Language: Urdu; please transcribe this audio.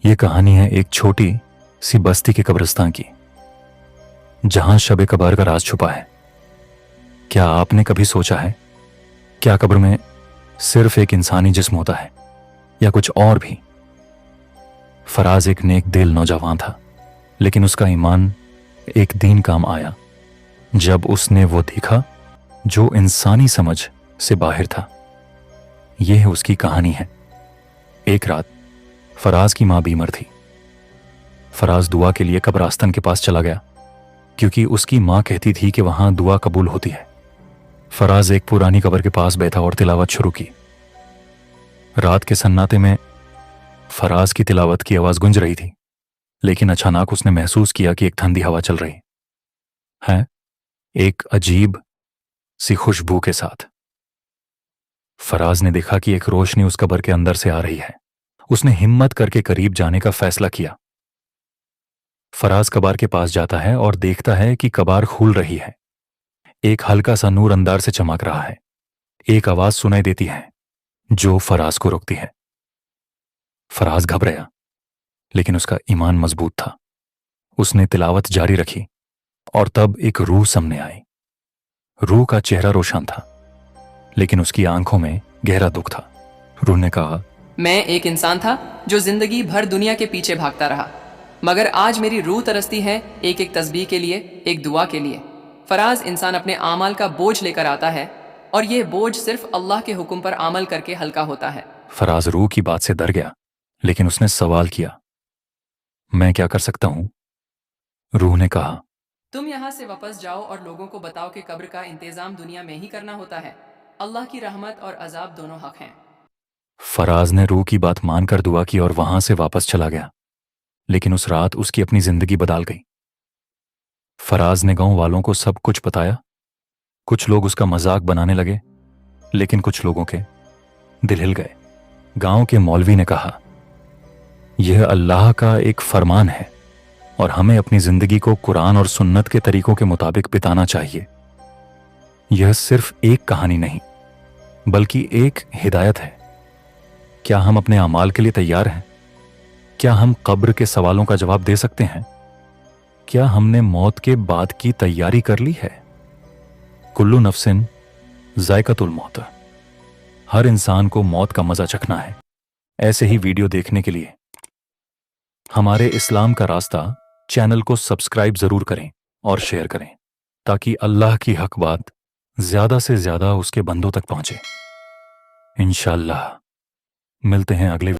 یہ کہانی ہے ایک چھوٹی سی بستی کے قبرستان کی، جہاں شب قبر کا راز چھپا ہے۔ کیا آپ نے کبھی سوچا ہے کیا قبر میں صرف ایک انسانی جسم ہوتا ہے یا کچھ اور بھی؟ فراز ایک نیک دل نوجوان تھا، لیکن اس کا ایمان ایک دن کام آیا جب اس نے وہ دیکھا جو انسانی سمجھ سے باہر تھا۔ یہ اس کی کہانی ہے۔ ایک رات فراز کی ماں بیمار تھی۔ فراز دعا کے لیے قبرستان کے پاس چلا گیا، کیونکہ اس کی ماں کہتی تھی کہ وہاں دعا قبول ہوتی ہے۔ فراز ایک پرانی قبر کے پاس بیٹھا اور تلاوت شروع کی۔ رات کے سناٹے میں فراز کی تلاوت کی آواز گونج رہی تھی، لیکن اچانک اس نے محسوس کیا کہ ایک ٹھنڈی ہوا چل رہی ہے، ایک عجیب سی خوشبو کے ساتھ۔ فراز نے دیکھا کہ ایک روشنی اس قبر کے اندر سے آ رہی ہے۔ اس نے ہمت کر کے قریب جانے کا فیصلہ کیا۔ فراز قبر کے پاس جاتا ہے اور دیکھتا ہے کہ قبر کھل رہی ہے۔ ایک ہلکا سا نور اندر سے چمک رہا ہے۔ ایک آواز سنائی دیتی ہے جو فراز کو روکتی ہے۔ فراز گھبرایا، لیکن اس کا ایمان مضبوط تھا۔ اس نے تلاوت جاری رکھی اور تب ایک روح سامنے آئی۔ روح کا چہرہ روشن تھا، لیکن اس کی آنکھوں میں گہرا دکھ تھا۔ روح نے کہا، میں ایک انسان تھا جو زندگی بھر دنیا کے پیچھے بھاگتا رہا، مگر آج میری روح ترستی ہے ایک تسبیح کے لیے، ایک دعا کے لیے۔ فراز انسان اپنے اعمال کا بوجھ لے کر آتا ہے، اور یہ بوجھ صرف اللہ کے حکم پر عمل کر کے ہلکا ہوتا ہے۔ فراز روح کی بات سے ڈر گیا، لیکن اس نے سوال کیا، میں کیا کر سکتا ہوں؟ روح نے کہا، تم یہاں سے واپس جاؤ اور لوگوں کو بتاؤ کہ قبر کا انتظام دنیا میں ہی کرنا ہوتا ہے۔ اللہ کی رحمت اور عذاب دونوں حق ہیں۔ فراز نے روح کی بات مان کر دعا کی اور وہاں سے واپس چلا گیا، لیکن اس رات اس کی اپنی زندگی بدل گئی۔ فراز نے گاؤں والوں کو سب کچھ بتایا۔ کچھ لوگ اس کا مذاق بنانے لگے، لیکن کچھ لوگوں کے دل ہل گئے۔ گاؤں کے مولوی نے کہا، یہ اللہ کا ایک فرمان ہے اور ہمیں اپنی زندگی کو قرآن اور سنت کے طریقوں کے مطابق بتانا چاہیے۔ یہ صرف ایک کہانی نہیں، بلکہ ایک ہدایت ہے۔ کیا ہم اپنے اعمال کے لیے تیار ہیں؟ کیا ہم قبر کے سوالوں کا جواب دے سکتے ہیں؟ کیا ہم نے موت کے بعد کی تیاری کر لی ہے؟ کلو نفسن ذائقۃ الموت۔ ہر انسان کو موت کا مزہ چکھنا ہے۔ ایسے ہی ویڈیو دیکھنے کے لیے ہمارے اسلام کا راستہ چینل کو سبسکرائب ضرور کریں اور شیئر کریں، تاکہ اللہ کی حق بات زیادہ سے زیادہ اس کے بندوں تک پہنچے۔ انشاءاللہ ملتے ہیں اگلے